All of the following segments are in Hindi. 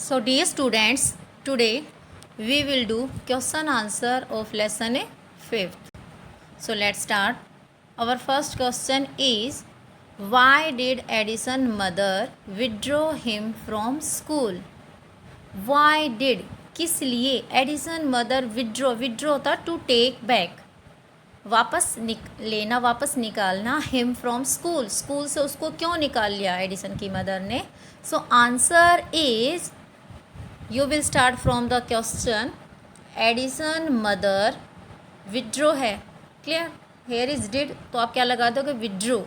So dear students, today we will do question answer of lesson 5th. So let's start. Our first question is, why did Edison mother withdraw him from school? Why did, किस लिए एडिसन मदर विड्रॉ होता टू टेक बैक, वापस लेना, वापस निकालना, हिम फ्रॉम स्कूल, स्कूल से उसको क्यों निकाल लिया एडिसन की मदर ने? सो answer is, you will start from the question, Edison mother withdraw है, क्लियर, हेयर इज डिड, तो आप क्या लगा दोगे? Withdraw,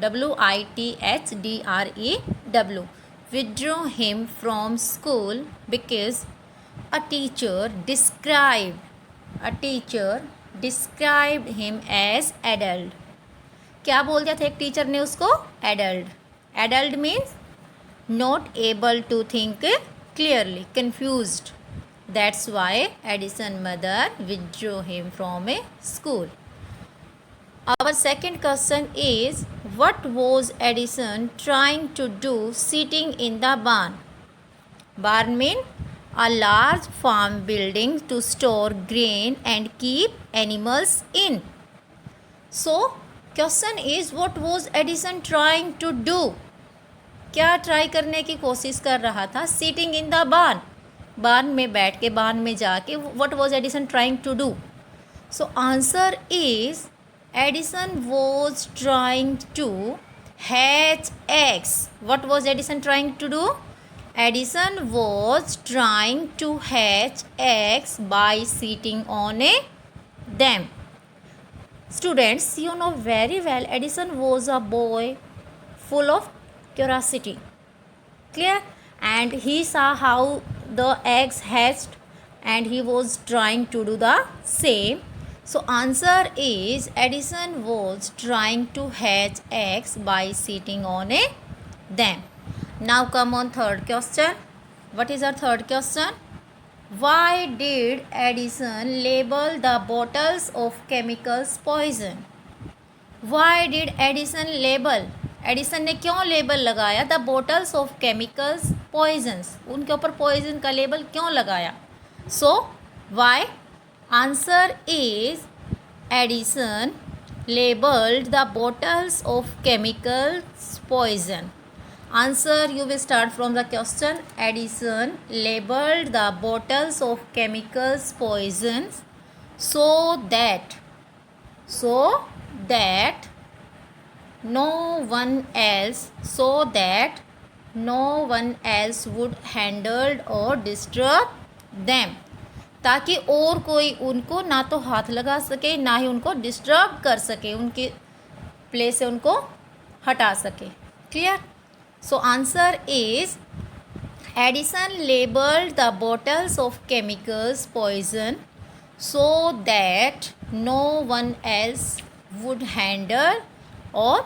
WITHDREW, withdraw him from school because a teacher described him as adult. क्या बोल दिया था एक टीचर ने उसको? Adult. Adult means not able to think clearly, confused. That's why Edison mother withdrew him from a school. Our second question is, what was Edison trying to do sitting in the barn? Barn means a large farm building to store grain and keep animals in. So, question is, what was Edison trying to do? क्या ट्राई करने की कोशिश कर रहा था? Sitting in the barn. barn में बैठ के, barn में जाके, what was Edison trying to do? So, answer is, Edison was trying to hatch eggs. What was Edison trying to do? Edison was trying to hatch eggs by sitting on them. Students, you know very well Edison was a boy full of curiosity. Clear? And he saw how the eggs hatched and he was trying to do the same. So answer is, Edison was trying to hatch eggs by sitting on them. Now come on third question. What is our third question? Why did Edison label the bottles of chemicals poison? Why did Edison label? Edison ने क्यों लेबल लगाया the bottles of chemicals poisons? उनके ऊपर पॉइजन का लेबल क्यों लगाया? So why? Answer is, Edison labeled the bottles of chemicals poison. Answer, you will start from the question. Edison labeled the bottles of chemicals poisons so that no one else would handle or disturb them. ताकि और कोई उनको ना तो हाथ लगा सके, ना ही उनको डिस्टर्ब कर सके, उनके प्लेस से उनको हटा सके. Clear? So answer is, Edison labelled the bottles of chemicals poison so that no one else would handle or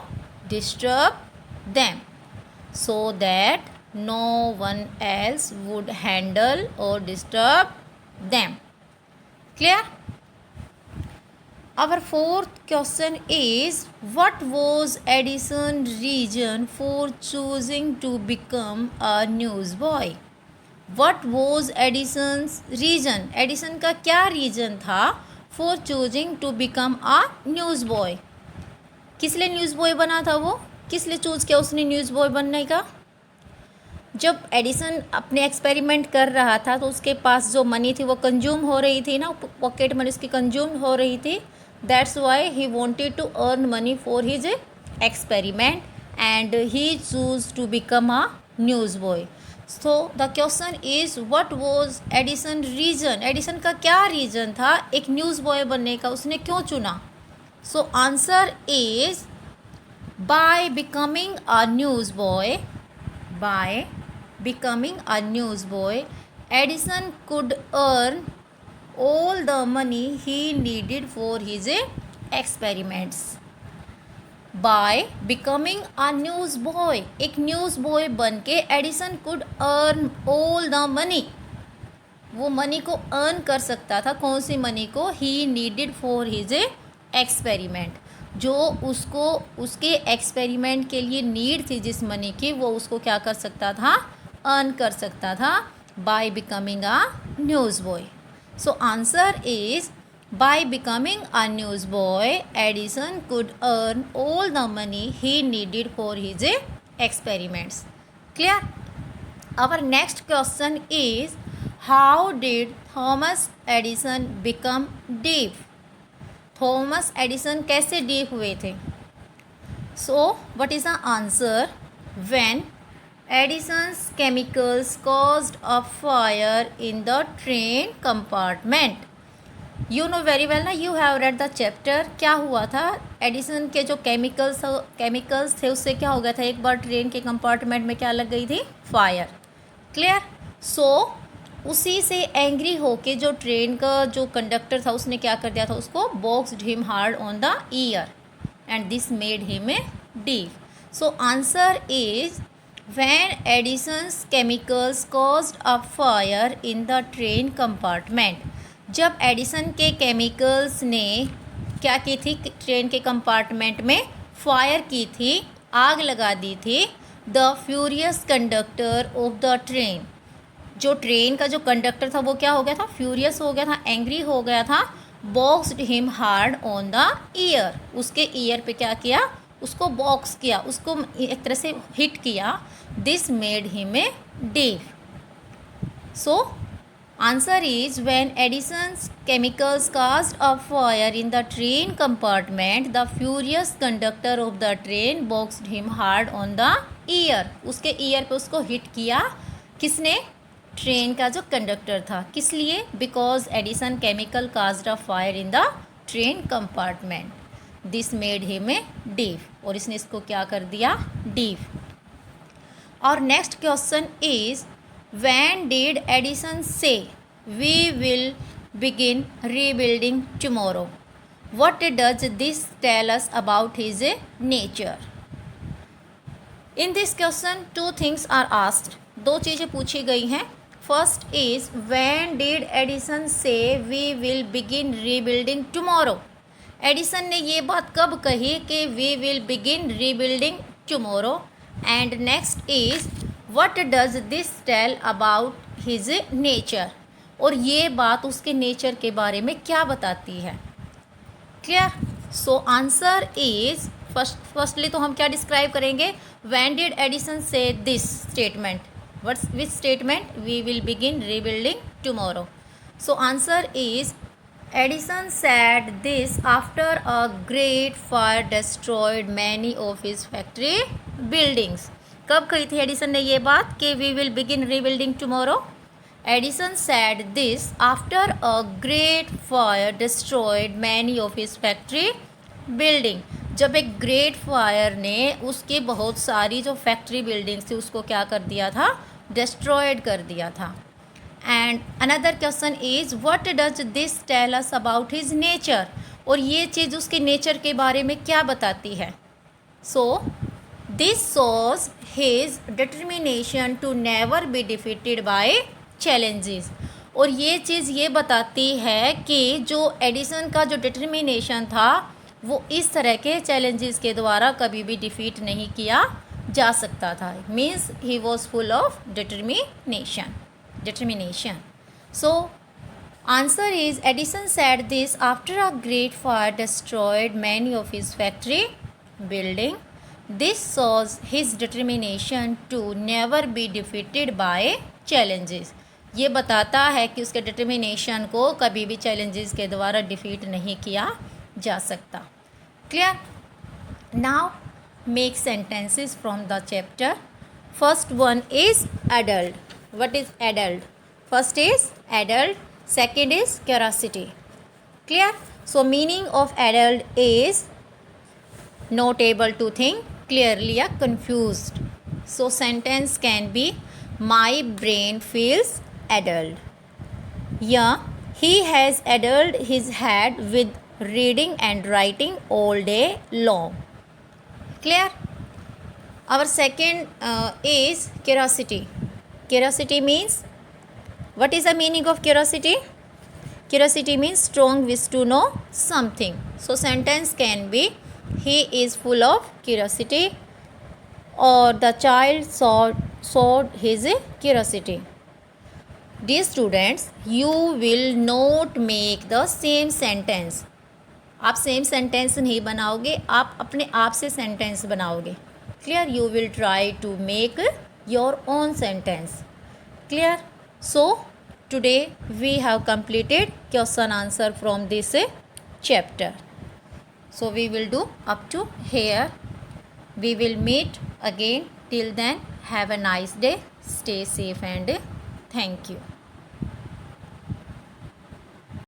disturb them. So that no one else would handle or disturb them. Clear? Our fourth question is, what was Edison's reason for choosing to become a newsboy? What was Edison's reason? Edison का क्या रीजन था for choosing to become a newsboy? किस लिए न्यूज़ बना था वो? किस लिए चूज़ किया उसने न्यूज़ बॉय बनने का? जब एडिसन अपने एक्सपेरिमेंट कर रहा था तो उसके पास जो मनी थी वो कंज्यूम हो रही थी ना, पॉकेट मनी उसकी कंज्यूम हो रही थी. That's why he wanted to earn money for his experiment and he choose to become a news boy. So the question is, what was Edison reason? Edison का क्या रीजन था एक न्यूज़ बॉय बनने का? उसने क्यों चुना? सो answer is, by becoming a news boy, becoming a newsboy, Edison could earn all the money he needed for his experiments. By becoming a newsboy, एक newsboy बन के Edison could earn all the money, वो मनी को अर्न कर सकता था. कौन सी मनी को? he needed for his experiment, जो उसको उसके एक्सपेरिमेंट के लिए नीड थी जिस मनी की, वो उसको क्या कर सकता था? अर्न कर सकता था. By becoming a newsboy. So answer is by becoming a newsboy, Edison could earn all the money he needed for his experiments. Clear? Our next question is, how did Thomas Edison become deaf? Thomas Edison कैसे डीफ हुए थे? So what is the answer? When Edison's chemicals caused a fire in the train compartment. You know very well ना, you have read the chapter. क्या हुआ था? एडिसन के जो केमिकल्स थे उससे क्या हो गया था, एक बार ट्रेन के कंपार्टमेंट में क्या लग गई थी? फायर. क्लियर? सो उसी से एंग्री होके जो ट्रेन का जो कंडक्टर था उसने क्या कर दिया था, उसको boxed him hard on the year and this made him a deaf. So answer is when Edison's chemicals caused a fire in the train compartment. जब एडिसन के केमिकल्स ने क्या की थी, ट्रेन के कंपार्टमेंट में फायर की थी, आग लगा दी थी. The furious conductor of the train, जो ट्रेन का जो कंडक्टर था वो क्या हो गया था? फ्यूरियस हो गया था, एंग्री हो गया था. Boxed him hard on the ear, उसके ईयर पे क्या किया? उसको बॉक्स किया, उसको एक तरह से हिट किया. This made him a deaf. So answer is when Edison's chemicals cast a fire in the train compartment, the furious conductor of the train boxed him hard on the ear. उसके ईयर पे उसको हिट किया. किसने? ट्रेन का जो कंडक्टर था. किस लिए? Because Edison chemical caused a fire in the train compartment. This made him a deaf. और इसने इसको क्या कर दिया? डीफ. और next question is, when did Edison say we will begin rebuilding tomorrow? What does this tell us about his nature? In this question two things are asked. दो चीज़ें पूछी गई हैं. First is when did Edison say we will begin rebuilding tomorrow? Edison ने ये बात कब कही कि we will begin rebuilding tomorrow? And next is what does this tell about his nature? और ये बात उसके नेचर के बारे में क्या बताती है? Clear? So answer is firstly तो हम क्या डिस्क्राइब करेंगे? व्हेन डिड एडिसन से this statement? which statement? We will begin rebuilding tomorrow. So answer is Edison said this after a great fire destroyed many of his factory buildings. कब कही थी एडिसन ने ये बात कि we will begin rebuilding tomorrow? Edison said this after a great fire destroyed many of his factory building. जब एक ग्रेट फायर ने उसकी बहुत सारी जो फैक्ट्री बिल्डिंग्स थी उसको क्या कर दिया था? डिस्ट्रॉयड कर दिया था. And another question is what does this tell us about his nature? और ये चीज़ उसके नेचर के बारे में क्या बताती है? So this shows his determination to never be defeated by challenges. और ये चीज़ ये बताती है कि जो एडिसन का जो डिटर्मिनेशन था वो इस तरह के चैलेंजेस के द्वारा कभी भी डिफीट नहीं किया जा सकता था. Means he was full of determination. So answer is Edison said this after a great fire destroyed many of his factory building. This shows his determination to never be defeated by challenges. ये बताता है कि उसके डिटर्मिनेशन को कभी भी चैलेंजेस के द्वारा डिफीट नहीं किया जा सकता. Clear? Now make sentences from the chapter. First one is adult. What is adult? First is adult, second is curiosity. Clear? So meaning of adult is not able to think clearly or confused. So sentence can be my brain feels adult. Yeah, he has addled his head with reading and writing all day long. Clear? Our second is curiosity. Curiosity means, what is the meaning of curiosity? Curiosity means strong wish to know something. So sentence can be he is full of curiosity or the child showed his curiosity. Dear students, you will not make the same sentence. आप सेम सेंटेंस नहीं बनाओगे, आप अपने आप से सेंटेंस बनाओगे. Clear? You will try to make your own sentence. Clear? So today we have completed question answer from this chapter. So we will do up to here. We will meet again. Till then, have a nice day. Stay safe and thank you.